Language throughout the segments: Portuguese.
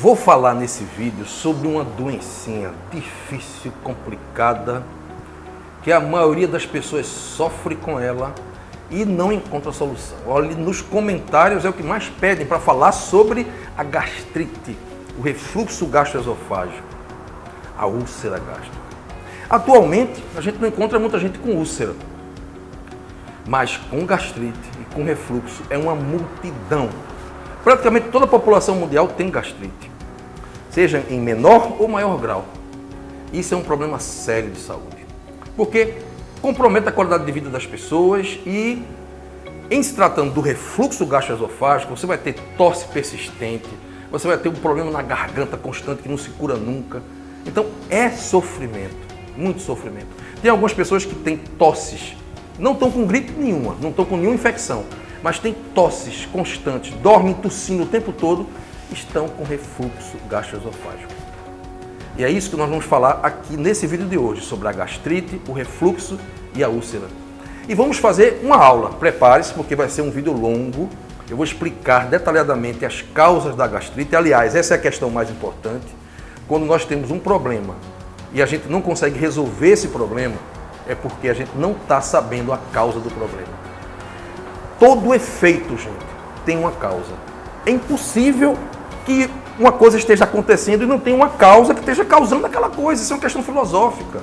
Vou falar nesse vídeo sobre uma doencinha difícil, complicada, que a maioria das pessoas sofre com ela e não encontra solução. Olha, nos comentários é o que mais pedem para falar sobre a gastrite, o refluxo gastroesofágico, a úlcera gástrica. Atualmente, a gente não encontra muita gente com úlcera, mas com gastrite e com refluxo é uma multidão. Praticamente toda a população mundial tem gastrite, seja em menor ou maior grau. Isso é um problema sério de saúde, porque compromete a qualidade de vida das pessoas e, em se tratando do refluxo gastroesofágico, você vai ter tosse persistente, você vai ter um problema na garganta constante que não se cura nunca. Então é sofrimento, muito sofrimento. Tem algumas pessoas que têm tosses, não estão com gripe nenhuma, não estão com nenhuma infecção, mas têm tosses constantes, dormem tossindo o tempo todo, estão com refluxo gastroesofágico. E é isso que nós vamos falar aqui nesse vídeo de hoje, sobre a gastrite, o refluxo e a úlcera. E vamos fazer uma aula, prepare-se porque vai ser um vídeo longo, eu vou explicar detalhadamente as causas da gastrite. Aliás, essa é a questão mais importante. Quando nós temos um problema e a gente não consegue resolver esse problema, é porque a gente não está sabendo a causa do problema. Todo efeito, gente, tem uma causa. É impossível que uma coisa esteja acontecendo e não tenha uma causa que esteja causando aquela coisa. Isso é uma questão filosófica.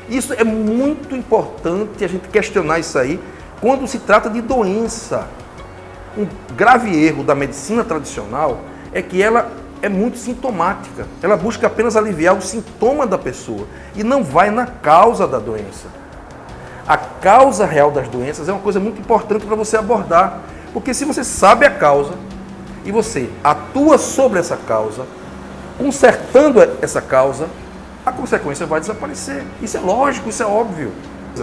Isso é muito importante a gente questionar isso aí quando se trata de doença. Um grave erro da medicina tradicional é que ela é muito sintomática. Ela busca apenas aliviar o sintoma da pessoa e não vai na causa da doença. A causa real das doenças é uma coisa muito importante para você abordar, porque se você sabe a causa e você atua sobre essa causa, consertando essa causa, a consequência vai desaparecer. Isso é lógico, isso é óbvio.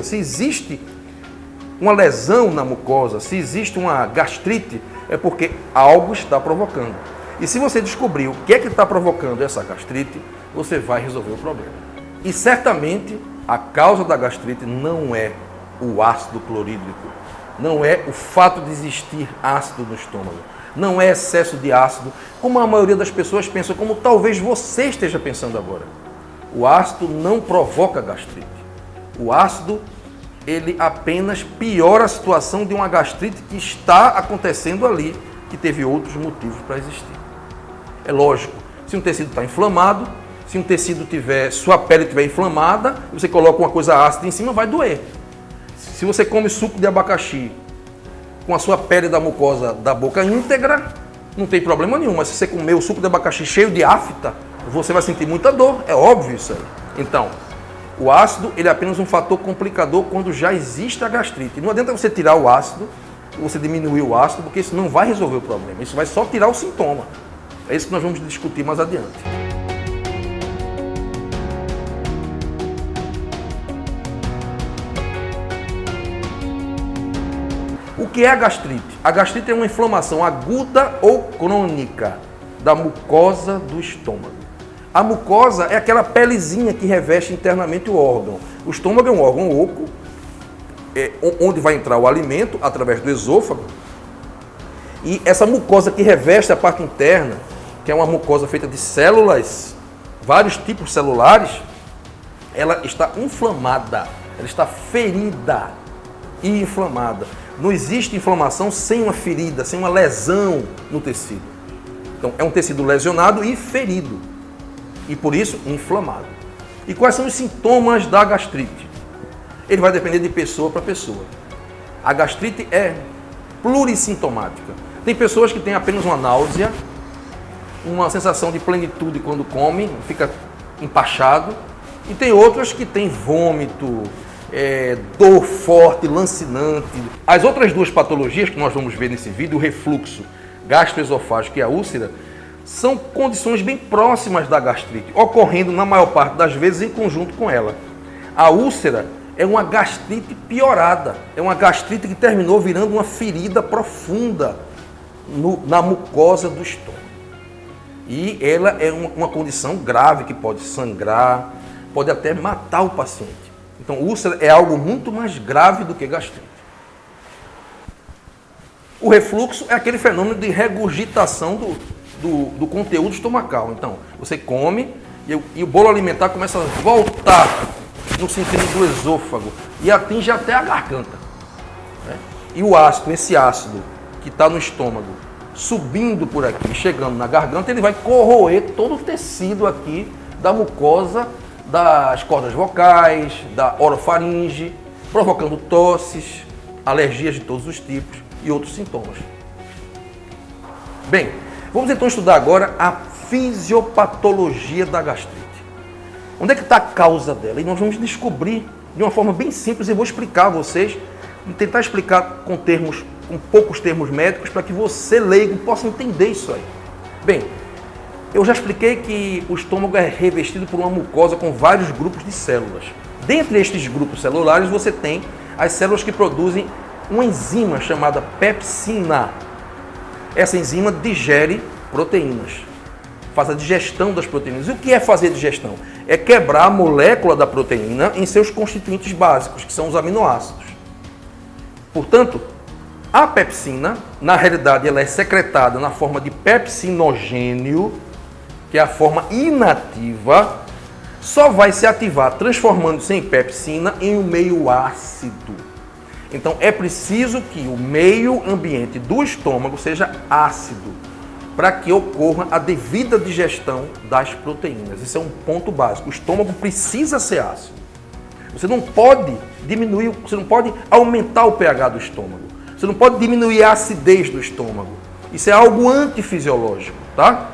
Se existe uma lesão na mucosa, se existe uma gastrite, é porque algo está provocando. E se você descobrir o que é que está provocando essa gastrite, você vai resolver o problema. E certamente a causa da gastrite não é o ácido clorídrico, não é o fato de existir ácido no estômago, não é excesso de ácido, como a maioria das pessoas pensa, como talvez você esteja pensando agora. O ácido não provoca gastrite. O ácido, ele apenas piora a situação de uma gastrite que está acontecendo ali, que teve outros motivos para existir. É lógico, se um tecido está inflamado, se um tecido tiver, sua pele estiver inflamada, você coloca uma coisa ácida em cima, vai doer. Se você come suco de abacaxi com a sua pele da mucosa da boca íntegra, não tem problema nenhum. Mas se você comer o suco de abacaxi cheio de afta, você vai sentir muita dor. É óbvio isso aí. Então, o ácido ele é apenas um fator complicador quando já existe a gastrite. Não adianta você tirar o ácido, você diminuir o ácido, porque isso não vai resolver o problema. Isso vai só tirar o sintoma. É isso que nós vamos discutir mais adiante. O que é a gastrite? A gastrite é uma inflamação aguda ou crônica da mucosa do estômago. A mucosa é aquela pelezinha que reveste internamente o órgão. O estômago é um órgão oco, onde vai entrar o alimento através do esôfago. E essa mucosa que reveste a parte interna, que é uma mucosa feita de células, vários tipos celulares, ela está inflamada, ela está ferida e inflamada. Não existe inflamação sem uma ferida, sem uma lesão no tecido. Então, é um tecido lesionado e ferido. E por isso, inflamado. E quais são os sintomas da gastrite? Ele vai depender de pessoa para pessoa. A gastrite é plurissintomática. Tem pessoas que têm apenas uma náusea, uma sensação de plenitude quando come, fica empachado. E tem outras que têm vômito, dor forte, lancinante. As outras duas patologias que nós vamos ver nesse vídeo, o refluxo gastroesofágico e a úlcera, são condições bem próximas da gastrite, ocorrendo na maior parte das vezes em conjunto com ela. A úlcera é uma gastrite piorada, é uma gastrite que terminou virando uma ferida profunda na mucosa do estômago. E ela é uma condição grave que pode sangrar, pode até matar o paciente. Então, úlcera é algo muito mais grave do que gastrite. O refluxo é aquele fenômeno de regurgitação do do conteúdo estomacal. Então, você come e o bolo alimentar começa a voltar no sentido do esôfago e atinge até a garganta. Né? E o ácido, esse ácido que está no estômago, subindo por aqui, chegando na garganta, ele vai corroer todo o tecido aqui da mucosa, das cordas vocais, da orofaringe, provocando tosses, alergias de todos os tipos e outros sintomas. Bem, vamos então estudar agora a fisiopatologia da gastrite. Onde é que está a causa dela? E nós vamos descobrir de uma forma bem simples e vou explicar a vocês, e tentar explicar com poucos termos médicos para que você, leigo, possa entender isso aí. Bem, eu já expliquei que o estômago é revestido por uma mucosa com vários grupos de células. Dentre estes grupos celulares, você tem as células que produzem uma enzima chamada pepsina. Essa enzima digere proteínas, faz a digestão das proteínas. E o que é fazer digestão? É quebrar a molécula da proteína em seus constituintes básicos, que são os aminoácidos. Portanto, a pepsina, na realidade, ela é secretada na forma de pepsinogênio, que é a forma inativa, só vai se ativar transformando-se em pepsina em um meio ácido. Então, é preciso que o meio ambiente do estômago seja ácido para que ocorra a devida digestão das proteínas. Isso é um ponto básico. O estômago precisa ser ácido. Você não pode diminuir, você não pode aumentar o pH do estômago. Você não pode diminuir a acidez do estômago. Isso é algo antifisiológico, tá?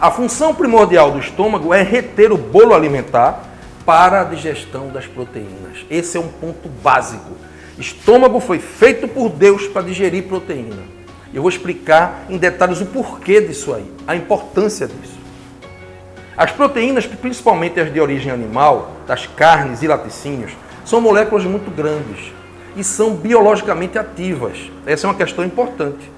A função primordial do estômago é reter o bolo alimentar para a digestão das proteínas. Esse é um ponto básico. Estômago foi feito por Deus para digerir proteína. Eu vou explicar em detalhes o porquê disso aí, a importância disso. As proteínas, principalmente as de origem animal, das carnes e laticínios, são moléculas muito grandes e são biologicamente ativas. Essa é uma questão importante,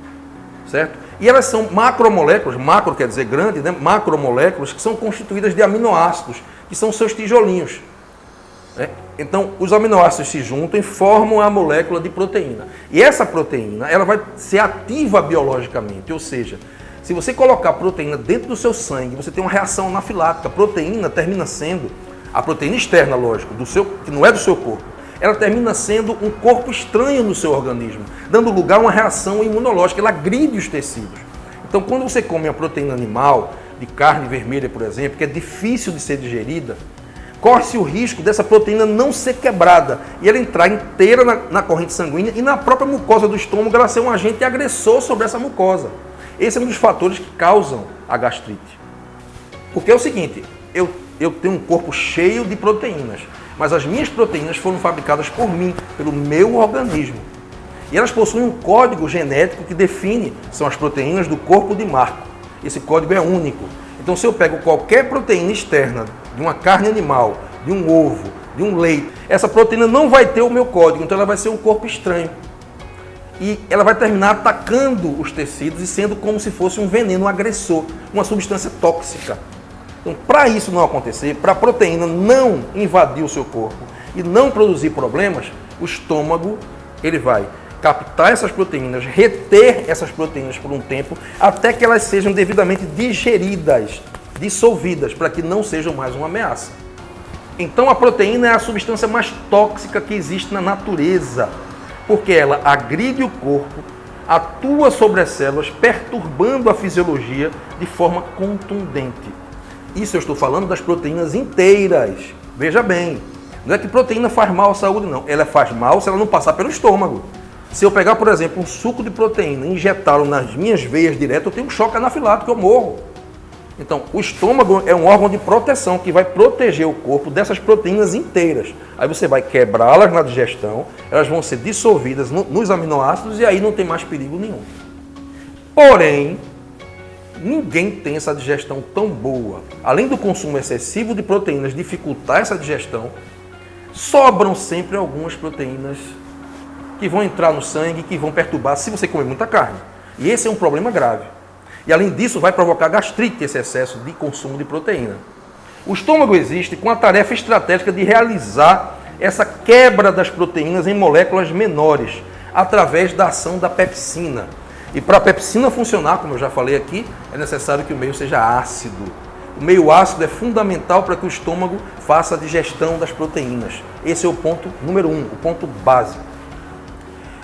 certo? E elas são macromoléculas, macro quer dizer grande, né? Macromoléculas que são constituídas de aminoácidos, que são seus tijolinhos. Né? Então, os aminoácidos se juntam e formam a molécula de proteína. E essa proteína, ela vai ser ativa biologicamente, ou seja, se você colocar proteína dentro do seu sangue, você tem uma reação anafilática. A proteína termina sendo, a proteína externa, lógico, que não é do seu corpo, ela termina sendo um corpo estranho no seu organismo, dando lugar a uma reação imunológica, ela agride os tecidos. Então, quando você come uma proteína animal, de carne vermelha, por exemplo, que é difícil de ser digerida, corre-se o risco dessa proteína não ser quebrada e ela entrar inteira na corrente sanguínea e na própria mucosa do estômago ela ser um agente agressor sobre essa mucosa. Esse é um dos fatores que causam a gastrite. Porque é o seguinte, eu tenho um corpo cheio de proteínas, mas as minhas proteínas foram fabricadas por mim, pelo meu organismo. E elas possuem um código genético que define, são as proteínas do corpo de Marco. Esse código é único. Então, se eu pego qualquer proteína externa de uma carne animal, de um ovo, de um leite, essa proteína não vai ter o meu código, então ela vai ser um corpo estranho. E ela vai terminar atacando os tecidos e sendo como se fosse um veneno agressor, uma substância tóxica. Então, para isso não acontecer, para a proteína não invadir o seu corpo e não produzir problemas, o estômago ele vai captar essas proteínas, reter essas proteínas por um tempo, até que elas sejam devidamente digeridas, dissolvidas, para que não sejam mais uma ameaça. Então a proteína é a substância mais tóxica que existe na natureza, porque ela agride o corpo, atua sobre as células, perturbando a fisiologia de forma contundente. Isso eu estou falando das proteínas inteiras. Veja bem, não é que proteína faz mal à saúde, não. Ela faz mal se ela não passar pelo estômago. Se eu pegar, por exemplo, um suco de proteína e injetá-lo nas minhas veias direto, eu tenho um choque anafilático, eu morro. Então, o estômago é um órgão de proteção que vai proteger o corpo dessas proteínas inteiras. Aí você vai quebrá-las na digestão, elas vão ser dissolvidas nos aminoácidos e aí não tem mais perigo nenhum. Porém, ninguém tem essa digestão tão boa. Além do consumo excessivo de proteínas dificultar essa digestão, sobram sempre algumas proteínas que vão entrar no sangue, que vão perturbar se você comer muita carne. E esse é um problema grave. E além disso, vai provocar gastrite esse excesso de consumo de proteína. O estômago existe com a tarefa estratégica de realizar essa quebra das proteínas em moléculas menores, através da ação da pepsina. E para a pepsina funcionar, como eu já falei aqui, é necessário que o meio seja ácido. O meio ácido é fundamental para que o estômago faça a digestão das proteínas. Esse é o ponto número 1, o ponto básico.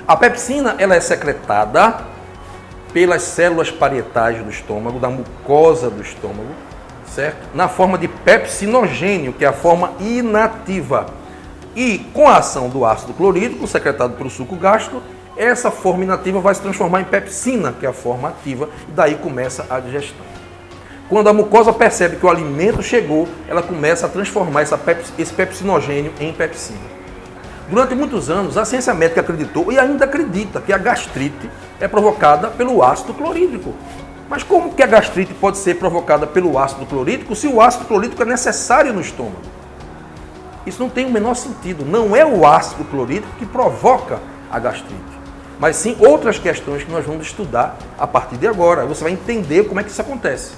A pepsina ela é secretada pelas células parietais do estômago, da mucosa do estômago, certo? Na forma de pepsinogênio, que é a forma inativa. E com a ação do ácido clorídrico, secretado pelo suco gástrico, essa forma inativa vai se transformar em pepsina, que é a forma ativa, e daí começa a digestão. Quando a mucosa percebe que o alimento chegou, ela começa a transformar esse pepsinogênio em pepsina. Durante muitos anos, a ciência médica acreditou e ainda acredita que a gastrite é provocada pelo ácido clorídrico. Mas como que a gastrite pode ser provocada pelo ácido clorídrico se o ácido clorídrico é necessário no estômago? Isso não tem o menor sentido. Não é o ácido clorídrico que provoca a gastrite, mas sim outras questões que nós vamos estudar a partir de agora. Você vai entender como é que isso acontece.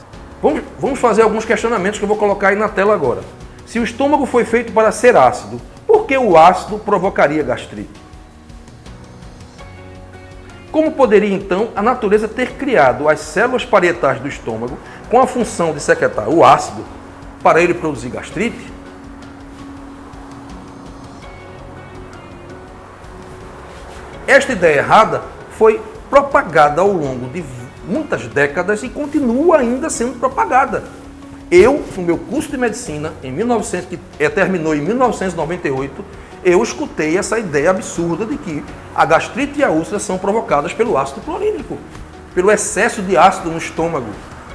Vamos fazer alguns questionamentos que eu vou colocar aí na tela agora. Se o estômago foi feito para ser ácido, por que o ácido provocaria gastrite? Como poderia, então, a natureza ter criado as células parietais do estômago com a função de secretar o ácido para ele produzir gastrite? Esta ideia errada foi propagada ao longo de muitas décadas e continua ainda sendo propagada. Eu, no meu curso de medicina, que terminou em 1998, eu escutei essa ideia absurda de que a gastrite e a úlcera são provocadas pelo ácido clorídrico, pelo excesso de ácido no estômago.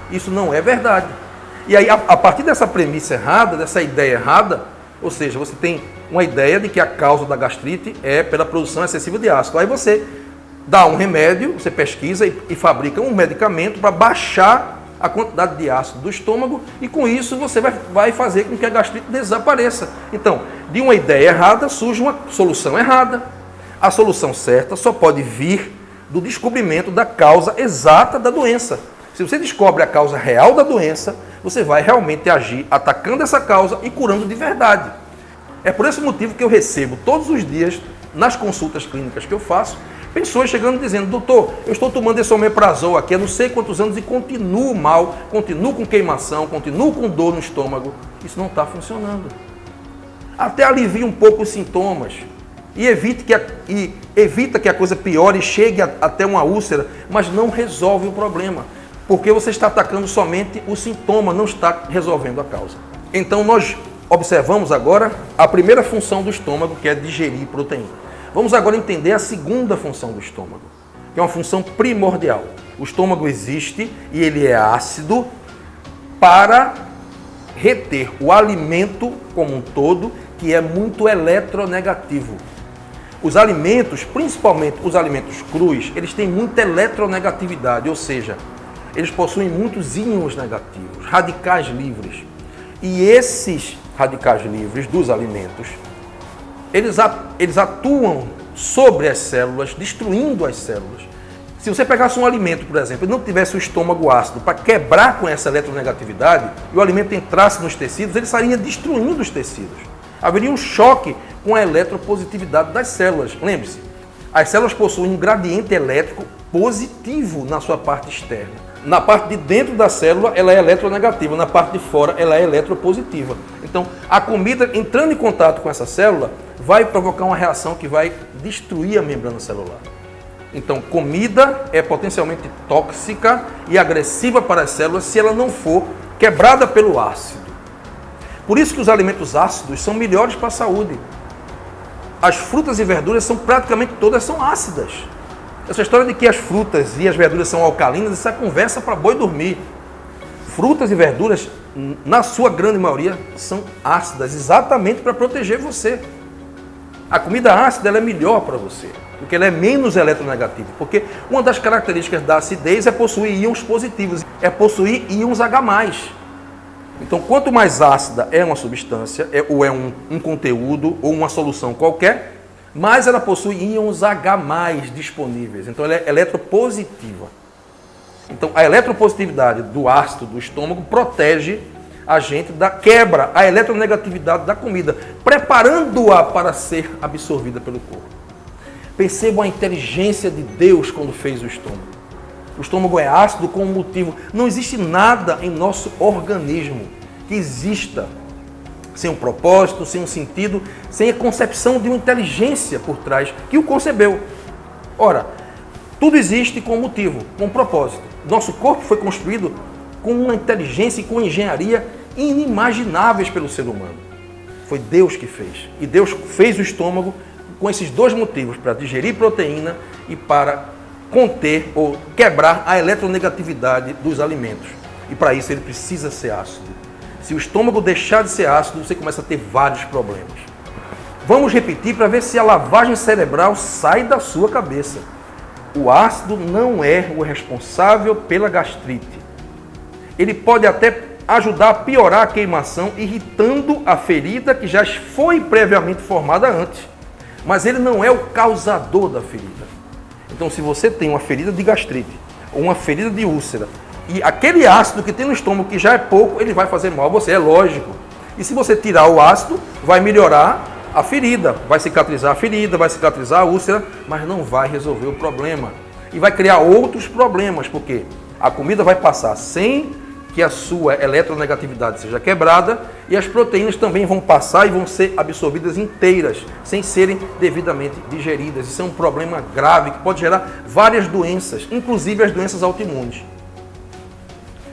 Isso não é verdade. E aí, a partir dessa premissa errada, dessa ideia errada, ou seja, você tem uma ideia de que a causa da gastrite é pela produção excessiva de ácido. Aí você dá um remédio, você pesquisa e fabrica um medicamento para baixar a quantidade de ácido do estômago e com isso você vai fazer com que a gastrite desapareça. Então, de uma ideia errada surge uma solução errada. A solução certa só pode vir do descobrimento da causa exata da doença. Se você descobre a causa real da doença, você vai realmente agir atacando essa causa e curando de verdade. É por esse motivo que eu recebo todos os dias, nas consultas clínicas que eu faço, pessoas chegando dizendo: doutor, eu estou tomando esse omeprazol aqui há não sei quantos anos e continuo mal, continuo com queimação, continuo com dor no estômago. Isso não está funcionando. Até alivia um pouco os sintomas e evita que a coisa piore e chegue até uma úlcera, mas não resolve o problema, porque você está atacando somente o sintoma, não está resolvendo a causa. Então nós observamos agora a primeira função do estômago, que é digerir proteína. Vamos agora entender a segunda função do estômago, que é uma função primordial. O estômago existe e ele é ácido para reter o alimento como um todo, que é muito eletronegativo. Os alimentos, principalmente os alimentos crus, eles têm muita eletronegatividade, ou seja, eles possuem muitos íons negativos, radicais livres. E esses radicais livres dos alimentos, eles atuam sobre as células, destruindo as células. Se você pegasse um alimento, por exemplo, e não tivesse o estômago ácido para quebrar com essa eletronegatividade, e o alimento entrasse nos tecidos, ele estaria destruindo os tecidos. Haveria um choque com a eletropositividade das células. Lembre-se, as células possuem um gradiente elétrico positivo na sua parte externa. Na parte de dentro da célula, ela é eletronegativa, na parte de fora, ela é eletropositiva. Então, a comida entrando em contato com essa célula vai provocar uma reação que vai destruir a membrana celular. Então, comida é potencialmente tóxica e agressiva para as células se ela não for quebrada pelo ácido. Por isso que os alimentos ácidos são melhores para a saúde. As frutas e verduras praticamente todas são ácidas. Essa história de que as frutas e as verduras são alcalinas, isso é conversa para boi dormir. Frutas e verduras, na sua grande maioria, são ácidas, exatamente para proteger você. A comida ácida ela é melhor para você, porque ela é menos eletronegativa. Porque uma das características da acidez é possuir íons positivos, é possuir íons H+. Então, quanto mais ácida é uma substância, ou é um conteúdo, ou uma solução qualquer, mais ela possui íons H+ disponíveis. Então, ela é eletropositiva. Então, a eletropositividade do ácido do estômago protege a gente quebra a eletronegatividade da comida, preparando-a para ser absorvida pelo corpo. Percebam a inteligência de Deus quando fez o estômago. O estômago é ácido com um motivo. Não existe nada em nosso organismo que exista sem um propósito, sem um sentido, sem a concepção de uma inteligência por trás que o concebeu. Ora, tudo existe com um motivo, com um propósito. Nosso corpo foi construído com uma inteligência e com engenharia inimagináveis pelo ser humano. Foi Deus que fez. E Deus fez o estômago com esses dois motivos, para digerir proteína e para conter ou quebrar a eletronegatividade dos alimentos. E para isso ele precisa ser ácido. Se o estômago deixar de ser ácido, você começa a ter vários problemas. Vamos repetir para ver se a lavagem cerebral sai da sua cabeça. O ácido não é o responsável pela gastrite. Ele pode até ajudar a piorar a queimação, irritando a ferida que já foi previamente formada antes. Mas ele não é o causador da ferida. Então, se você tem uma ferida de gastrite ou uma ferida de úlcera, e aquele ácido que tem no estômago, que já é pouco, ele vai fazer mal a você, é lógico. E se você tirar o ácido, vai melhorar a ferida, vai cicatrizar a ferida, vai cicatrizar a úlcera, mas não vai resolver o problema. E vai criar outros problemas, porque a comida vai passar sem que a sua eletronegatividade seja quebrada e as proteínas também vão passar e vão ser absorvidas inteiras, sem serem devidamente digeridas. Isso é um problema grave que pode gerar várias doenças, inclusive as doenças autoimunes.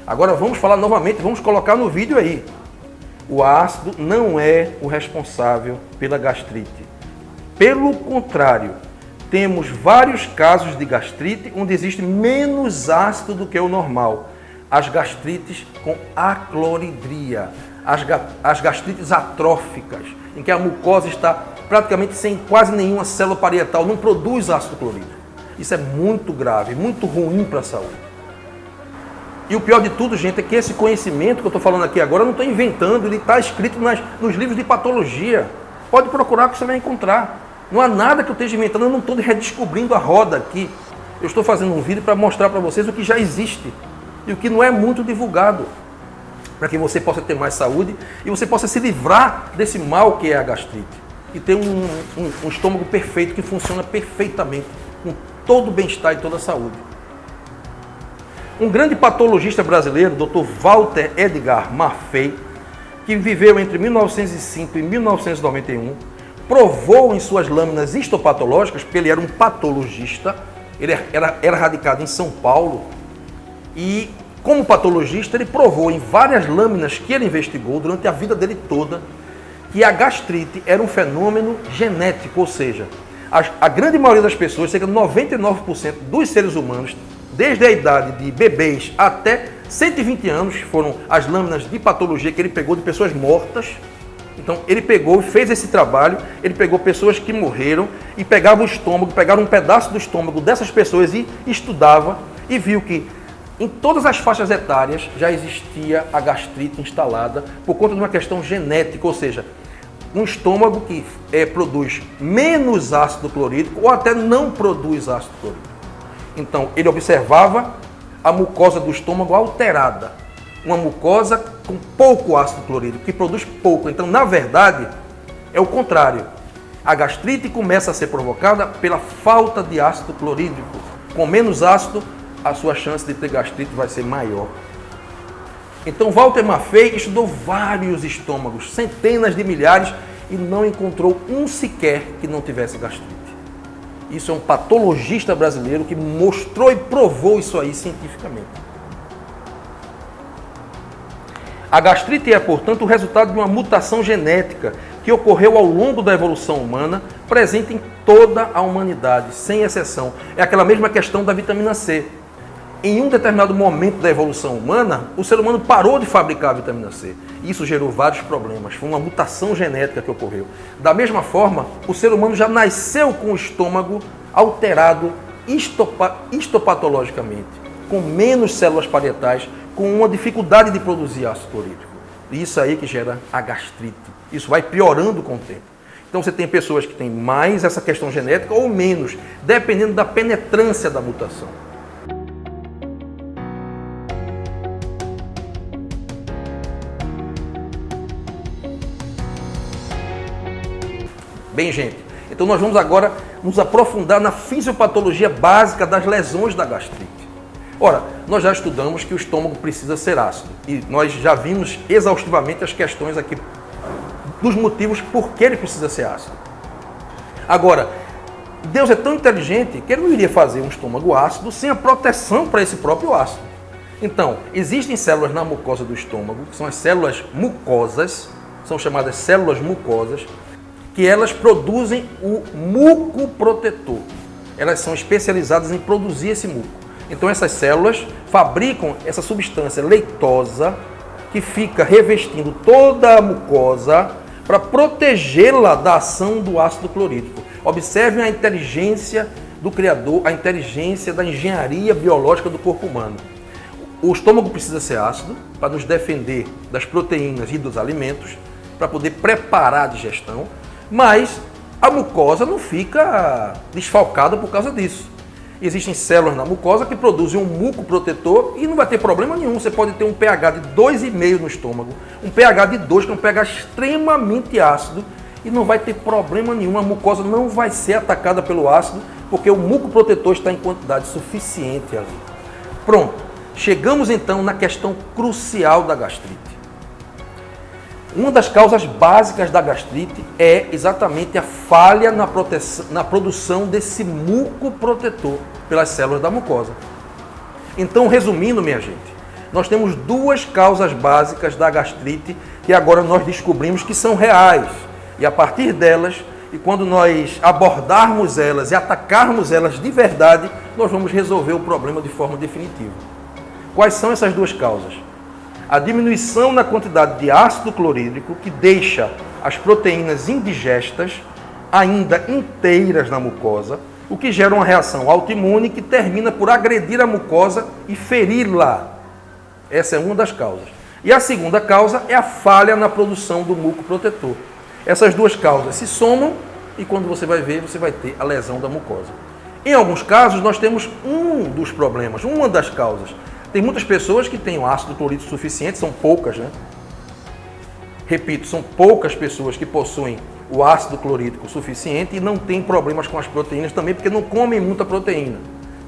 Agora vamos falar novamente, vamos colocar no vídeo aí. O ácido não é o responsável pela gastrite. Pelo contrário, temos vários casos de gastrite onde existe menos ácido do que o normal. As gastrites com acloridria, as gastrites atróficas, em que a mucosa está praticamente sem quase nenhuma célula parietal, não produz ácido clorídrico. Isso é muito grave, muito ruim para a saúde. E o pior de tudo, gente, é que esse conhecimento que eu estou falando aqui agora, eu não estou inventando, ele está escrito nos livros de patologia. Pode procurar que você vai encontrar. Não há nada que eu esteja inventando, eu não estou redescobrindo a roda aqui. Eu estou fazendo um vídeo para mostrar para vocês o que já existe e o que não é muito divulgado, para que você possa ter mais saúde e você possa se livrar desse mal que é a gastrite e ter um estômago perfeito, que funciona perfeitamente, com todo o bem-estar e toda a saúde. Um grande patologista brasileiro, Dr. Walter Edgar Maffei, que viveu entre 1905 e 1991, provou em suas lâminas histopatológicas, porque ele era um patologista, ele era radicado em São Paulo, e como patologista ele provou em várias lâminas que ele investigou durante a vida dele toda, que a gastrite era um fenômeno genético, ou seja, a grande maioria das pessoas, cerca de 99% dos seres humanos, desde a idade de bebês até 120 anos, foram as lâminas de patologia que ele pegou de pessoas mortas. Então ele pegou e fez esse trabalho, ele pegou pessoas que morreram e pegava o estômago, pegava um pedaço do estômago dessas pessoas e estudava e viu que em todas as faixas etárias já existia a gastrite instalada por conta de uma questão genética, ou seja, um estômago que produz menos ácido clorídrico ou até não produz ácido clorídrico. Então, ele observava a mucosa do estômago alterada. Uma mucosa com pouco ácido clorídrico, que produz pouco. Então, na verdade, é o contrário. A gastrite começa a ser provocada pela falta de ácido clorídrico. Com menos ácido, a sua chance de ter gastrite vai ser maior. Então, Walter Maffei estudou vários estômagos, centenas de milhares, e não encontrou um sequer que não tivesse gastrite. Isso é um patologista brasileiro que mostrou e provou isso aí cientificamente. A gastrite é, portanto, o resultado de uma mutação genética que ocorreu ao longo da evolução humana, presente em toda a humanidade, sem exceção. É aquela mesma questão da vitamina C. Em um determinado momento da evolução humana, o ser humano parou de fabricar a vitamina C. Isso gerou vários problemas. Foi uma mutação genética que ocorreu. Da mesma forma, o ser humano já nasceu com o estômago alterado histopatologicamente, com menos células parietais, com uma dificuldade de produzir ácido clorídrico. E isso aí que gera a gastrite. Isso vai piorando com o tempo. Então você tem pessoas que têm mais essa questão genética ou menos, dependendo da penetrância da mutação. Bem, gente, então nós vamos agora nos aprofundar na fisiopatologia básica das lesões da gastrite. Ora, nós já estudamos que o estômago precisa ser ácido e nós já vimos exaustivamente as questões aqui dos motivos por que ele precisa ser ácido. Agora, Deus é tão inteligente que ele não iria fazer um estômago ácido sem a proteção para esse próprio ácido. Então, existem células na mucosa do estômago, que são as células mucosas, são chamadas células mucosas, que elas produzem o muco protetor. Elas são especializadas em produzir esse muco. Então essas células fabricam essa substância leitosa que fica revestindo toda a mucosa para protegê-la da ação do ácido clorídrico. Observem a inteligência do Criador, a inteligência da engenharia biológica do corpo humano. O estômago precisa ser ácido para nos defender das proteínas e dos alimentos, para poder preparar a digestão, mas a mucosa não fica desfalcada por causa disso. Existem células na mucosa que produzem um muco protetor e não vai ter problema nenhum. Você pode ter um pH de 2,5 no estômago, um pH de 2, que é um pH extremamente ácido, e não vai ter problema nenhum. A mucosa não vai ser atacada pelo ácido, porque o muco protetor está em quantidade suficiente ali. Pronto. Chegamos então na questão crucial da gastrite. Uma das causas básicas da gastrite é exatamente a falha na produção desse muco protetor pelas células da mucosa. Então, resumindo, minha gente, nós temos duas causas básicas da gastrite que agora nós descobrimos que são reais. E a partir delas, e quando nós abordarmos elas e atacarmos elas de verdade, nós vamos resolver o problema de forma definitiva. Quais são essas duas causas? A diminuição na quantidade de ácido clorídrico, que deixa as proteínas indigestas ainda inteiras na mucosa, o que gera uma reação autoimune que termina por agredir a mucosa e feri-la. Essa é uma das causas. E a segunda causa é a falha na produção do muco protetor. Essas duas causas se somam e quando você vai ver, você vai ter a lesão da mucosa. Em alguns casos, nós temos um dos problemas, uma das causas. Tem muitas pessoas que têm o ácido clorídrico suficiente, são poucas, né? Repito, são poucas pessoas que possuem o ácido clorídrico suficiente e não têm problemas com as proteínas também, porque não comem muita proteína,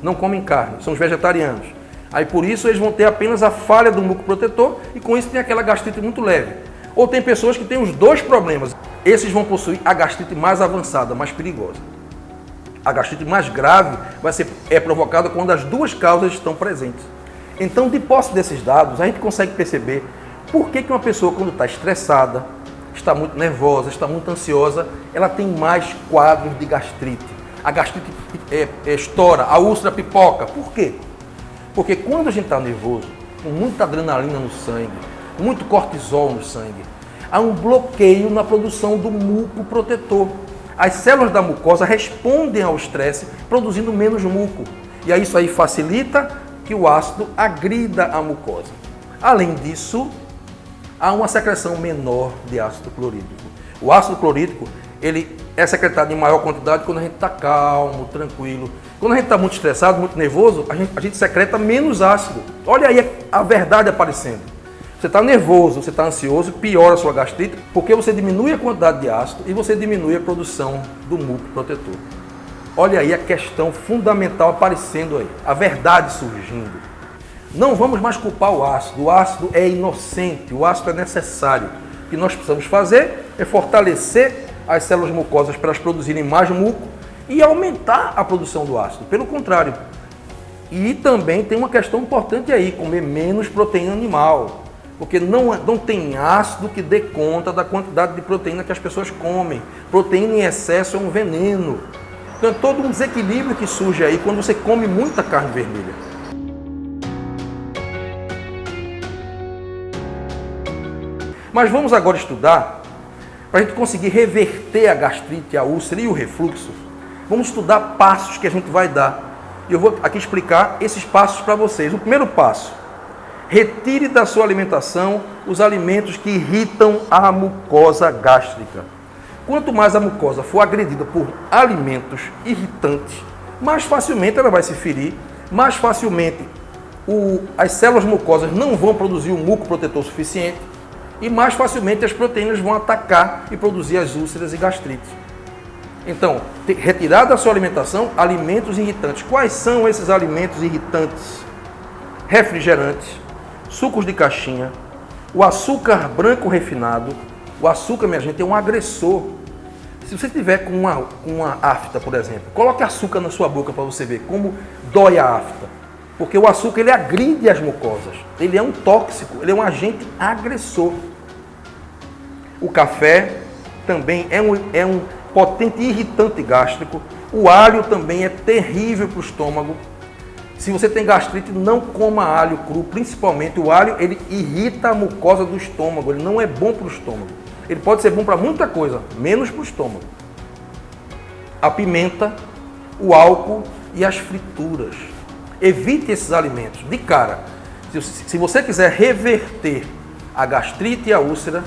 não comem carne, são os vegetarianos. Aí por isso eles vão ter apenas a falha do muco protetor e com isso tem aquela gastrite muito leve. Ou tem pessoas que têm os dois problemas, esses vão possuir a gastrite mais avançada, mais perigosa. A gastrite mais grave é provocada quando as duas causas estão presentes. Então, de posse desses dados, a gente consegue perceber por que uma pessoa, quando está estressada, está muito nervosa, está muito ansiosa, ela tem mais quadros de gastrite. A gastrite estoura, a úlcera pipoca. Por quê? Porque quando a gente está nervoso, com muita adrenalina no sangue, muito cortisol no sangue, há um bloqueio na produção do muco protetor. As células da mucosa respondem ao estresse produzindo menos muco. E aí isso aí facilita que o ácido agrida a mucosa. Além disso, há uma secreção menor de ácido clorídrico. O ácido clorídrico, ele é secretado em maior quantidade quando a gente está calmo, tranquilo. Quando a gente está muito estressado, muito nervoso, a gente secreta menos ácido. Olha aí a verdade aparecendo. Você está nervoso, você está ansioso, piora a sua gastrite, porque você diminui a quantidade de ácido e você diminui a produção do muco protetor. Olha aí a questão fundamental aparecendo aí, a verdade surgindo. Não vamos mais culpar o ácido é inocente, o ácido é necessário. O que nós precisamos fazer é fortalecer as células mucosas para elas produzirem mais muco e aumentar a produção do ácido. Pelo contrário. E também tem uma questão importante aí, comer menos proteína animal. Porque não tem ácido que dê conta da quantidade de proteína que as pessoas comem. Proteína em excesso é um veneno. Então é todo um desequilíbrio que surge aí quando você come muita carne vermelha. Mas vamos agora estudar, para a gente conseguir reverter a gastrite, a úlcera e o refluxo, vamos estudar passos que a gente vai dar. E eu vou aqui explicar esses passos para vocês. O primeiro passo, retire da sua alimentação os alimentos que irritam a mucosa gástrica. Quanto mais a mucosa for agredida por alimentos irritantes, mais facilmente ela vai se ferir, mais facilmente as células mucosas não vão produzir o muco protetor suficiente e mais facilmente as proteínas vão atacar e produzir as úlceras e gastrites. Então, retirar da sua alimentação alimentos irritantes. Quais são esses alimentos irritantes? Refrigerantes, sucos de caixinha, o açúcar branco refinado. O açúcar, minha gente, é um agressor. Se você tiver com uma afta, por exemplo, coloque açúcar na sua boca para você ver como dói a afta. Porque o açúcar, ele agride as mucosas. Ele é um tóxico, ele é um agente agressor. O café também é um potente irritante gástrico. O alho também é terrível para o estômago. Se você tem gastrite, não coma alho cru. Principalmente o alho, ele irrita a mucosa do estômago. Ele não é bom para o estômago. Ele pode ser bom para muita coisa, menos para o estômago. A pimenta, o álcool e as frituras. Evite esses alimentos. De cara, se você quiser reverter a gastrite e a úlcera,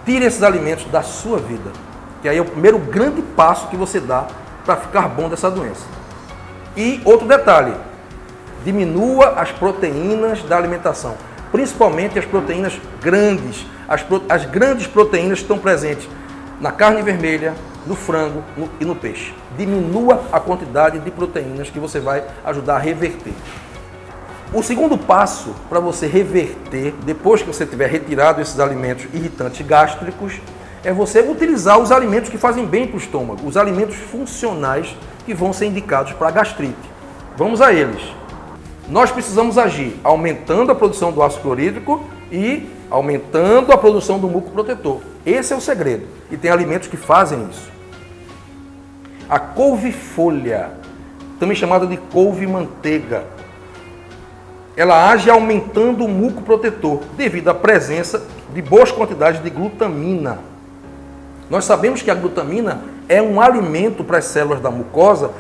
tire esses alimentos da sua vida. Que aí é o primeiro grande passo que você dá para ficar bom dessa doença. E outro detalhe, diminua as proteínas da alimentação. Principalmente as proteínas grandes. As grandes proteínas estão presentes na carne vermelha, no frango e no peixe. Diminua a quantidade de proteínas que você vai ajudar a reverter. O segundo passo para você reverter, depois que você tiver retirado esses alimentos irritantes gástricos, é você utilizar os alimentos que fazem bem para o estômago, os alimentos funcionais que vão ser indicados para a gastrite. Vamos a eles. Nós precisamos agir aumentando a produção do ácido clorídrico e aumentando a produção do muco protetor. Esse é o segredo. E tem alimentos que fazem isso. A couve-folha, também chamada de couve-manteiga, ela age aumentando o muco protetor devido à presença de boas quantidades de glutamina. Nós sabemos que a glutamina é um alimento para as células da mucosa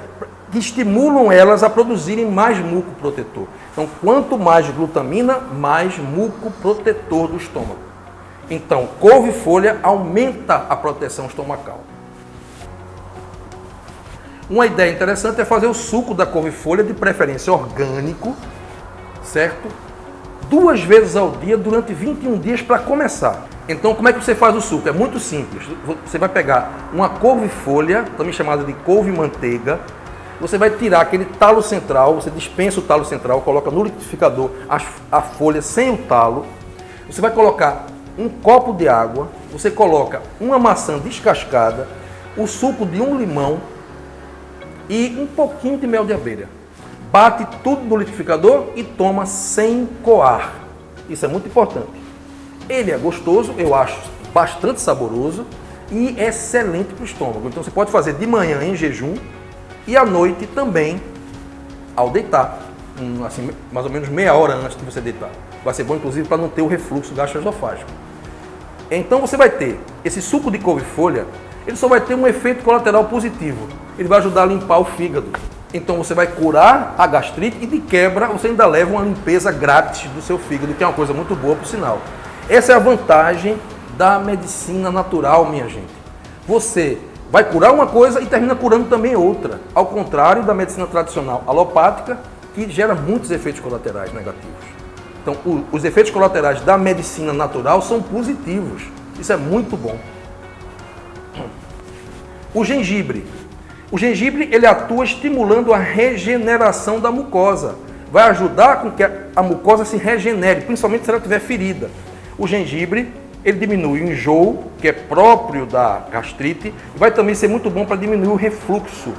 que estimulam elas a produzirem mais muco protetor. Então, quanto mais glutamina, mais muco protetor do estômago. Então, couve-folha aumenta a proteção estomacal. Uma ideia interessante é fazer o suco da couve-folha, de preferência orgânico, certo? 2 vezes ao dia, durante 21 dias para começar. Então, como é que você faz o suco? É muito simples. Você vai pegar uma couve-folha, também chamada de couve-manteiga. Você vai tirar aquele talo central, você dispensa o talo central, coloca no liquidificador a folha sem o talo. Você vai colocar um copo de água, você coloca uma maçã descascada, o suco de um limão e um pouquinho de mel de abelha. Bate tudo no liquidificador e toma sem coar. Isso é muito importante. Ele é gostoso, eu acho bastante saboroso e excelente para o estômago. Então você pode fazer de manhã em jejum e à noite também ao deitar. Assim, mais ou menos meia hora antes de você deitar. Vai ser bom, inclusive, para não ter o refluxo gastroesofágico. Então você vai ter esse suco de couve-folha, ele só vai ter um efeito colateral positivo. Ele vai ajudar a limpar o fígado. Então você vai curar a gastrite e de quebra você ainda leva uma limpeza grátis do seu fígado, que é uma coisa muito boa por sinal. Essa é a vantagem da medicina natural, minha gente. Você vai curar uma coisa e termina curando também outra. Ao contrário da medicina tradicional alopática, que gera muitos efeitos colaterais negativos. Então, os efeitos colaterais da medicina natural são positivos. Isso é muito bom. O gengibre. O gengibre, ele atua estimulando a regeneração da mucosa. Vai ajudar com que a mucosa se regenere, principalmente se ela estiver ferida. O gengibre, ele diminui o enjoo, que é próprio da gastrite, e vai também ser muito bom para diminuir o refluxo.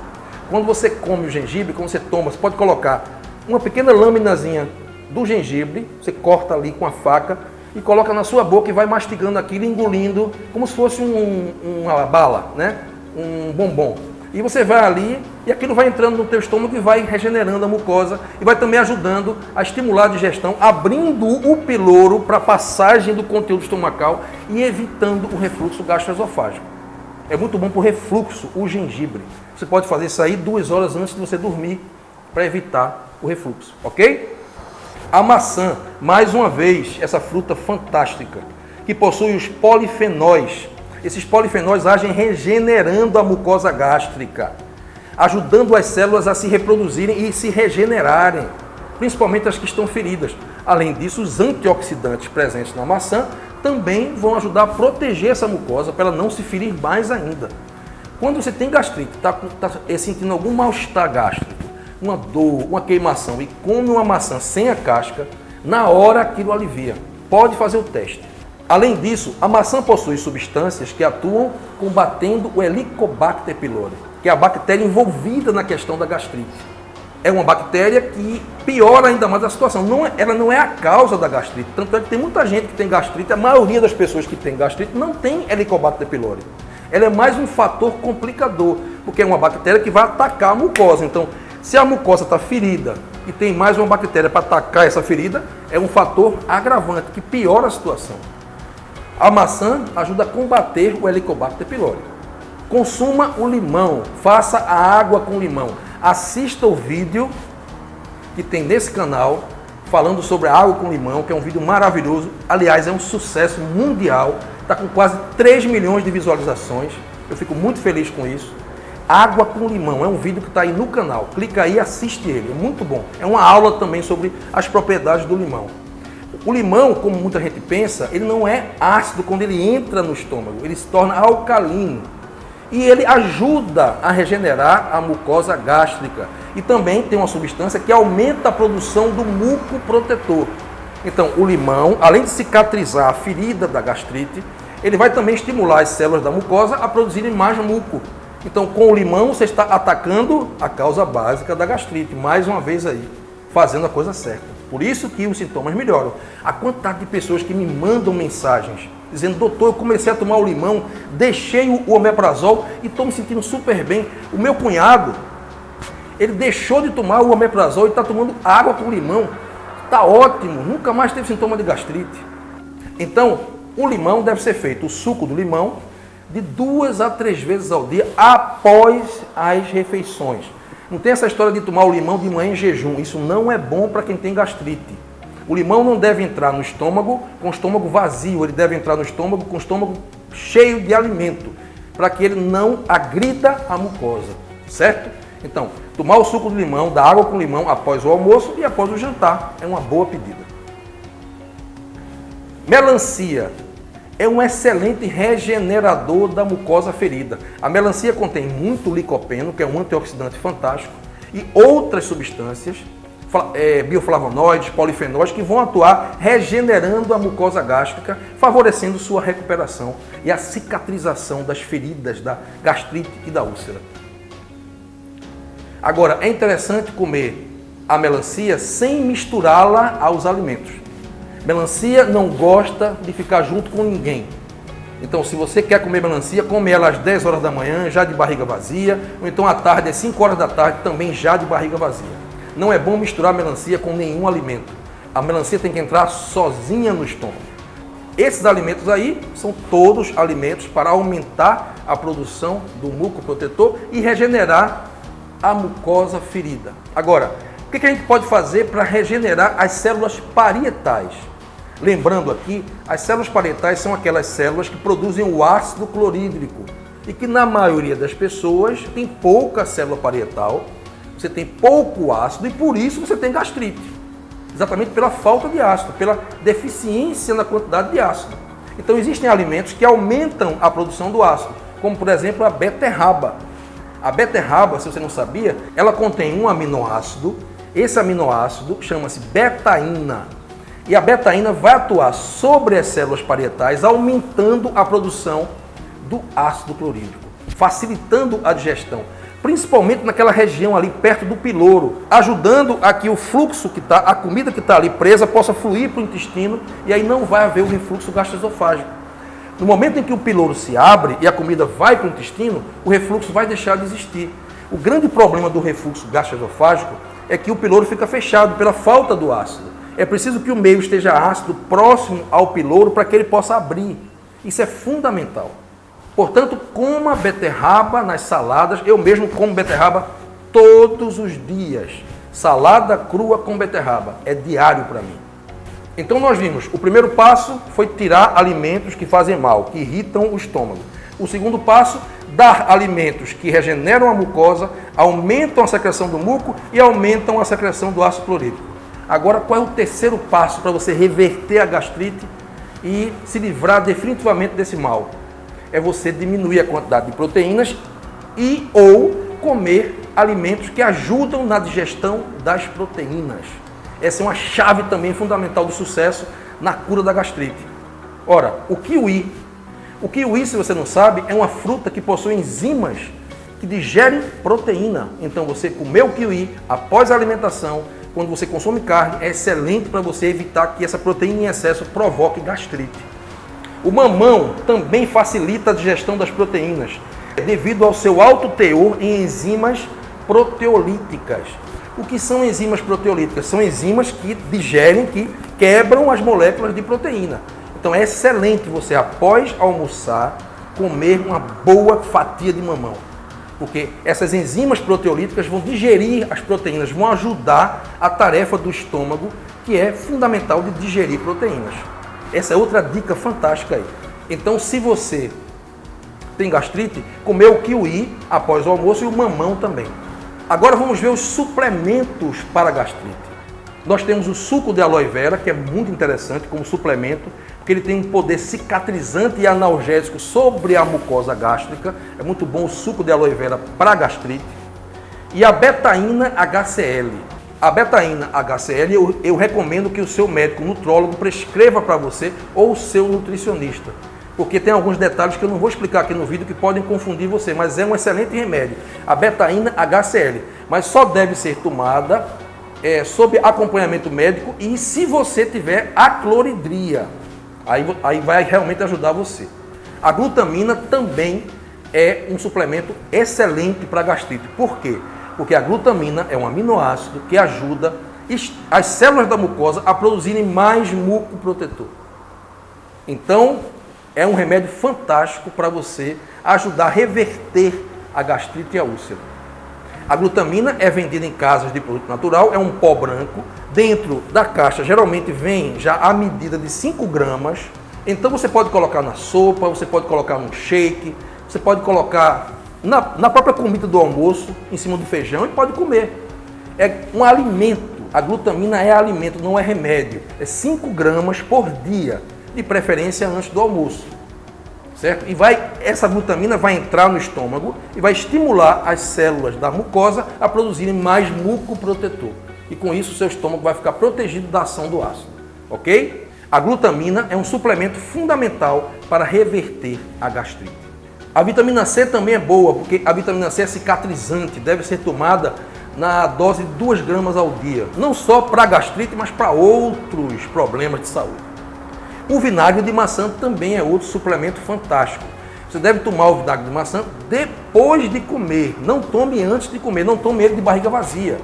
Quando você come o gengibre, quando você toma, você pode colocar uma pequena lâminazinha do gengibre, você corta ali com a faca e coloca na sua boca e vai mastigando aquilo, engolindo, como se fosse uma bala, né? Um bombom. E você vai ali e aquilo vai entrando no teu estômago e vai regenerando a mucosa e vai também ajudando a estimular a digestão, abrindo o piloro para a passagem do conteúdo estomacal e evitando o refluxo gastroesofágico. É muito bom para o refluxo, o gengibre. Você pode fazer isso aí 2 horas antes de você dormir para evitar o refluxo, ok? A maçã, mais uma vez, essa fruta fantástica, que possui os polifenóis. Esses polifenóis agem regenerando a mucosa gástrica, ajudando as células a se reproduzirem e se regenerarem, principalmente as que estão feridas. Além disso, os antioxidantes presentes na maçã também vão ajudar a proteger essa mucosa para ela não se ferir mais ainda. Quando você tem gastrite, está sentindo algum mal-estar gástrico, uma dor, uma queimação e come uma maçã sem a casca, na hora aquilo alivia. Pode fazer o teste. Além disso, a maçã possui substâncias que atuam combatendo o Helicobacter pylori, que é a bactéria envolvida na questão da gastrite. É uma bactéria que piora ainda mais a situação. Ela não é a causa da gastrite. Tanto é que tem muita gente que tem gastrite, a maioria das pessoas que tem gastrite não tem Helicobacter pylori. Ela é mais um fator complicador, porque é uma bactéria que vai atacar a mucosa. Então, se a mucosa está ferida e tem mais uma bactéria para atacar essa ferida, é um fator agravante, que piora a situação. A maçã ajuda a combater o Helicobacter pylori. Consuma o limão, faça a água com limão. Assista o vídeo que tem nesse canal falando sobre a água com limão, que é um vídeo maravilhoso. Aliás, é um sucesso mundial. Está com quase 3 milhões de visualizações. Eu fico muito feliz com isso. Água com limão é um vídeo que está aí no canal. Clica aí e assiste ele. É muito bom. É uma aula também sobre as propriedades do limão. O limão, como muita gente pensa, ele não é ácido quando ele entra no estômago. Ele se torna alcalino. E ele ajuda a regenerar a mucosa gástrica. E também tem uma substância que aumenta a produção do muco protetor. Então, o limão, além de cicatrizar a ferida da gastrite, ele vai também estimular as células da mucosa a produzirem mais muco. Então, com o limão, você está atacando a causa básica da gastrite. Mais uma vez aí, fazendo a coisa certa. Por isso que os sintomas melhoram. A quantidade de pessoas que me mandam mensagens dizendo: doutor, eu comecei a tomar o limão, deixei o omeprazol e estou me sentindo super bem. O meu cunhado, ele deixou de tomar o omeprazol e está tomando água com limão. Está ótimo, nunca mais teve sintoma de gastrite. Então, o limão deve ser feito, o suco do limão, de 2 a 3 vezes ao dia após as refeições. Não tem essa história de tomar o limão de manhã em jejum. Isso não é bom para quem tem gastrite. O limão não deve entrar no estômago com o estômago vazio, ele deve entrar no estômago com o estômago cheio de alimento, para que ele não agrida a mucosa, certo? Então, tomar o suco do limão, da água com limão após o almoço e após o jantar é uma boa pedida. Melancia é um excelente regenerador da mucosa ferida. A melancia contém muito licopeno, que é um antioxidante fantástico, e outras substâncias, bioflavonoides, polifenóis, que vão atuar regenerando a mucosa gástrica, favorecendo sua recuperação e a cicatrização das feridas da gastrite e da úlcera. Agora, é interessante comer a melancia sem misturá-la aos alimentos. Melancia não gosta de ficar junto com ninguém. Então, se você quer comer melancia, come ela às 10 horas da manhã, já de barriga vazia, ou então à tarde, às 5 horas da tarde, também já de barriga vazia. Não é bom misturar melancia com nenhum alimento. A melancia tem que entrar sozinha no estômago. Esses alimentos aí são todos alimentos para aumentar a produção do muco protetor e regenerar a mucosa ferida. Agora, o que a gente pode fazer para regenerar as células parietais? Lembrando aqui, as células parietais são aquelas células que produzem o ácido clorídrico e que na maioria das pessoas tem pouca célula parietal, você tem pouco ácido e por isso você tem gastrite. Exatamente pela falta de ácido, pela deficiência na quantidade de ácido. Então existem alimentos que aumentam a produção do ácido, como por exemplo a beterraba. A beterraba, se você não sabia, ela contém um aminoácido. Esse aminoácido chama-se betaína. E a betaína vai atuar sobre as células parietais, aumentando a produção do ácido clorídrico, facilitando a digestão, principalmente naquela região ali perto do piloro, ajudando a que o fluxo a comida que está ali presa possa fluir para o intestino e aí não vai haver o refluxo gastroesofágico. No momento em que o piloro se abre e a comida vai para o intestino, o refluxo vai deixar de existir. O grande problema do refluxo gastroesofágico é que o piloro fica fechado pela falta do ácido. É preciso que o meio esteja ácido próximo ao piloro para que ele possa abrir. Isso é fundamental. Portanto, coma beterraba nas saladas. Eu mesmo como beterraba todos os dias. Salada crua com beterraba. É diário para mim. Então nós vimos, o primeiro passo foi tirar alimentos que fazem mal, que irritam o estômago. O segundo passo, dar alimentos que regeneram a mucosa, aumentam a secreção do muco e aumentam a secreção do ácido clorídrico. Agora, qual é o terceiro passo para você reverter a gastrite e se livrar definitivamente desse mal? É você diminuir a quantidade de proteínas e ou comer alimentos que ajudam na digestão das proteínas. Essa é uma chave também fundamental do sucesso na cura da gastrite. Ora, o kiwi, se você não sabe, é uma fruta que possui enzimas que digerem proteína. Então você comer o kiwi após a alimentação, quando você consome carne, é excelente para você evitar que essa proteína em excesso provoque gastrite. O mamão também facilita a digestão das proteínas, devido ao seu alto teor em enzimas proteolíticas. O que são enzimas proteolíticas? São enzimas que digerem, que quebram as moléculas de proteína. Então é excelente você, após almoçar, comer uma boa fatia de mamão. Porque essas enzimas proteolíticas vão digerir as proteínas, vão ajudar a tarefa do estômago, que é fundamental de digerir proteínas. Essa é outra dica fantástica aí. Então, se você tem gastrite, comer o kiwi após o almoço e o mamão também. Agora vamos ver os suplementos para gastrite. Nós temos o suco de aloe vera, que é muito interessante como suplemento, porque ele tem um poder cicatrizante e analgésico sobre a mucosa gástrica. É muito bom o suco de aloe vera para gastrite. E a betaína HCl. A betaína HCl eu recomendo que o seu médico nutrólogo prescreva para você ou o seu nutricionista. Porque tem alguns detalhes que eu não vou explicar aqui no vídeo que podem confundir você, mas é um excelente remédio. A betaína HCl. Mas só deve ser tomada sob acompanhamento médico e se você tiver acloridria. Aí vai realmente ajudar você. A glutamina também é um suplemento excelente para gastrite. Por quê? Porque a glutamina é um aminoácido que ajuda as células da mucosa a produzirem mais muco protetor. Então, é um remédio fantástico para você ajudar a reverter a gastrite e a úlcera. A glutamina é vendida em casas de produto natural, é um pó branco. Dentro da caixa, geralmente vem já a medida de 5 gramas. Então você pode colocar na sopa, você pode colocar no shake, você pode colocar na própria comida do almoço, em cima do feijão, e pode comer. É um alimento, a glutamina é alimento, não é remédio. É 5 gramas por dia, de preferência antes do almoço. Certo? E essa glutamina vai entrar no estômago e vai estimular as células da mucosa a produzirem mais muco protetor. E com isso o seu estômago vai ficar protegido da ação do ácido. Ok? A glutamina é um suplemento fundamental para reverter a gastrite. A vitamina C também é boa, porque a vitamina C é cicatrizante, deve ser tomada na dose de 2 gramas ao dia. Não só para gastrite, mas para outros problemas de saúde. O vinagre de maçã também é outro suplemento fantástico. Você deve tomar o vinagre de maçã depois de comer. Não tome antes de comer, não tome ele de barriga vazia.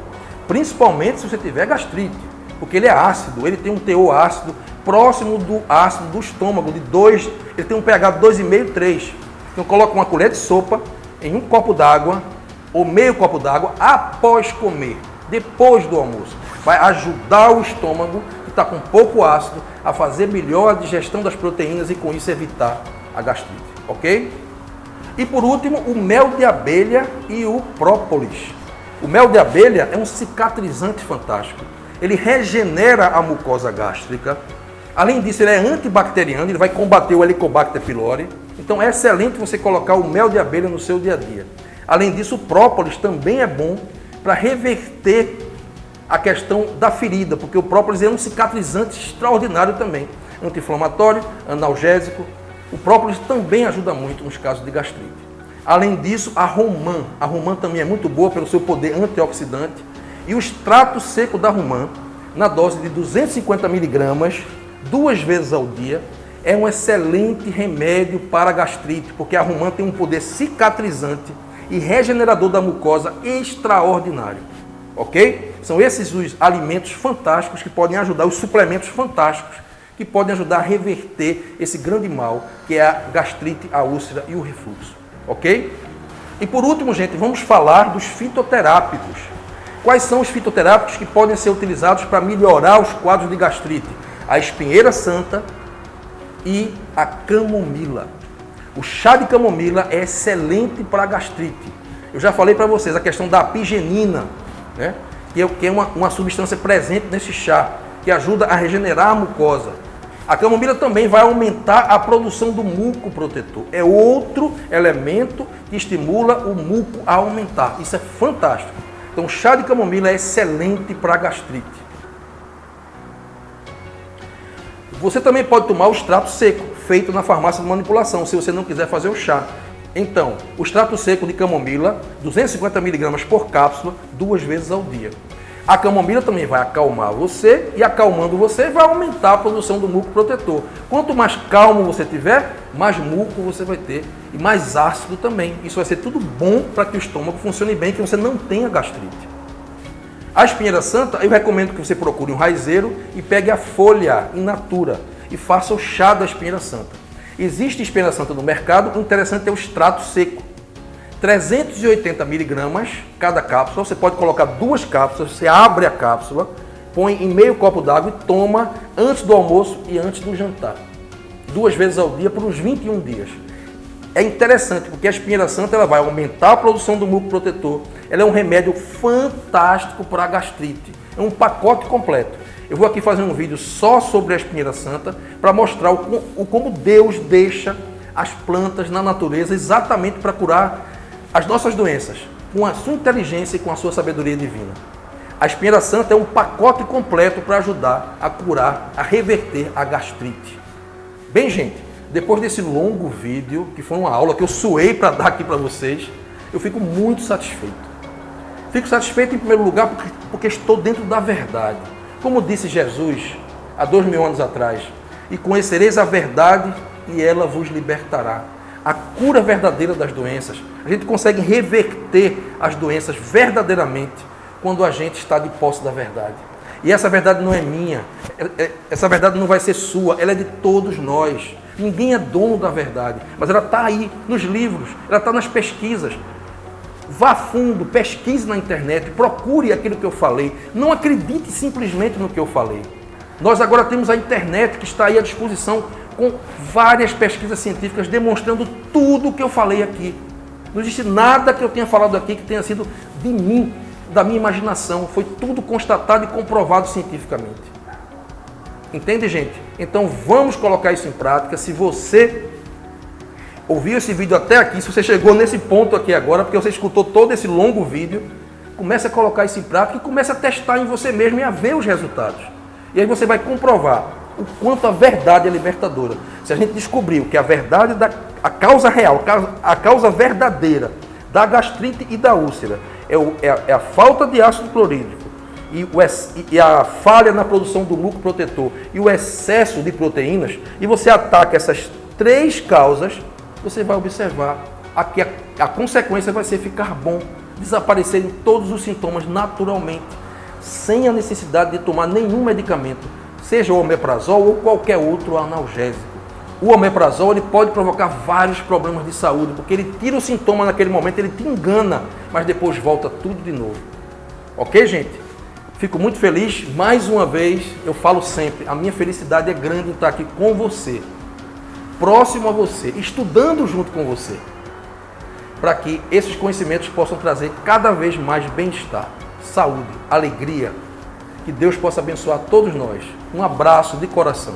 Principalmente se você tiver gastrite, porque ele é ácido, ele tem um teor ácido próximo do ácido do estômago, de 2, ele tem um pH de 2,5, 3. Então coloca uma colher de sopa em um copo d'água ou meio copo d'água após comer, depois do almoço. Vai ajudar o estômago, que está com pouco ácido, a fazer melhor a digestão das proteínas e com isso evitar a gastrite, ok? E por último, o mel de abelha e o própolis. O mel de abelha é um cicatrizante fantástico. Ele regenera a mucosa gástrica. Além disso, ele é antibacteriano, ele vai combater o Helicobacter pylori. Então é excelente você colocar o mel de abelha no seu dia a dia. Além disso, o própolis também é bom para reverter a questão da ferida, porque o própolis é um cicatrizante extraordinário também. Anti-inflamatório, analgésico. O própolis também ajuda muito nos casos de gastrite. Além disso, a romã também é muito boa pelo seu poder antioxidante. E o extrato seco da romã, na dose de 250 miligramas, 2 vezes ao dia, é um excelente remédio para a gastrite, porque a romã tem um poder cicatrizante e regenerador da mucosa extraordinário. Ok? São esses os alimentos fantásticos que podem ajudar, os suplementos fantásticos que podem ajudar a reverter esse grande mal, que é a gastrite, a úlcera e o refluxo. Ok? E por último, gente, vamos falar dos fitoterápicos. Quais são os fitoterápicos que podem ser utilizados para melhorar os quadros de gastrite? A espinheira santa e a camomila. O chá de camomila é excelente para a gastrite. Eu já falei para vocês a questão da apigenina, né? que é uma substância presente nesse chá, que ajuda a regenerar a mucosa. A camomila também vai aumentar a produção do muco protetor. É outro elemento que estimula o muco a aumentar. Isso é fantástico. Então, o chá de camomila é excelente para gastrite. Você também pode tomar o extrato seco, feito na farmácia de manipulação, se você não quiser fazer o chá. Então, o extrato seco de camomila, 250 mg por cápsula, 2 vezes ao dia. A camomila também vai acalmar você e, acalmando você, vai aumentar a produção do muco protetor. Quanto mais calmo você tiver, mais muco você vai ter e mais ácido também. Isso vai ser tudo bom para que o estômago funcione bem, que você não tenha gastrite. A espinheira santa, eu recomendo que você procure um raizeiro e pegue a folha in natura e faça o chá da espinheira santa. Existe espinheira santa no mercado, o interessante é o extrato seco. 380 miligramas cada cápsula, você pode colocar 2 cápsulas, você abre a cápsula, põe em meio copo d'água e toma antes do almoço e antes do jantar. 2 vezes ao dia por uns 21 dias. É interessante porque a espinheira santa ela vai aumentar a produção do muco protetor, ela é um remédio fantástico para a gastrite, é um pacote completo. Eu vou aqui fazer um vídeo só sobre a espinheira santa para mostrar como Deus deixa as plantas na natureza exatamente para curar as nossas doenças, com a sua inteligência e com a sua sabedoria divina. A espinheira santa é um pacote completo para ajudar a curar, a reverter a gastrite. Bem, gente, depois desse longo vídeo, que foi uma aula que eu suei para dar aqui para vocês, eu fico muito satisfeito. Fico satisfeito em primeiro lugar porque estou dentro da verdade. Como disse Jesus há 2000 anos atrás, e conhecereis a verdade e ela vos libertará. A cura verdadeira das doenças. A gente consegue reverter as doenças verdadeiramente quando a gente está de posse da verdade. E essa verdade não é minha, essa verdade não vai ser sua, ela é de todos nós. Ninguém é dono da verdade, mas ela está aí nos livros, ela está nas pesquisas. Vá fundo, pesquise na internet, procure aquilo que eu falei. Não acredite simplesmente no que eu falei. Nós agora temos a internet que está aí à disposição com várias pesquisas científicas demonstrando tudo o que eu falei aqui. Não existe nada que eu tenha falado aqui que tenha sido de mim, da minha imaginação. Foi tudo constatado e comprovado cientificamente. Entende, gente? Então vamos colocar isso em prática. Se você ouviu esse vídeo até aqui, se você chegou nesse ponto aqui agora, porque você escutou todo esse longo vídeo, comece a colocar isso em prática e comece a testar em você mesmo e a ver os resultados. E aí você vai comprovar o quanto a verdade é libertadora. Se a gente descobriu que a verdade, a causa real, a causa verdadeira da gastrite e da úlcera é a falta de ácido clorídrico e a falha na produção do muco protetor e o excesso de proteínas, e você ataca essas 3 causas, você vai observar que a consequência vai ser ficar bom, desaparecerem todos os sintomas naturalmente, sem a necessidade de tomar nenhum medicamento, seja o omeprazol ou qualquer outro analgésico. O omeprazol ele pode provocar vários problemas de saúde, porque ele tira o sintoma naquele momento, ele te engana, mas depois volta tudo de novo. Ok, gente? Fico muito feliz. Mais uma vez, eu falo sempre, a minha felicidade é grande em estar aqui com você, próximo a você, estudando junto com você, para que esses conhecimentos possam trazer cada vez mais bem-estar, saúde, alegria. Que Deus possa abençoar todos nós. Um abraço de coração.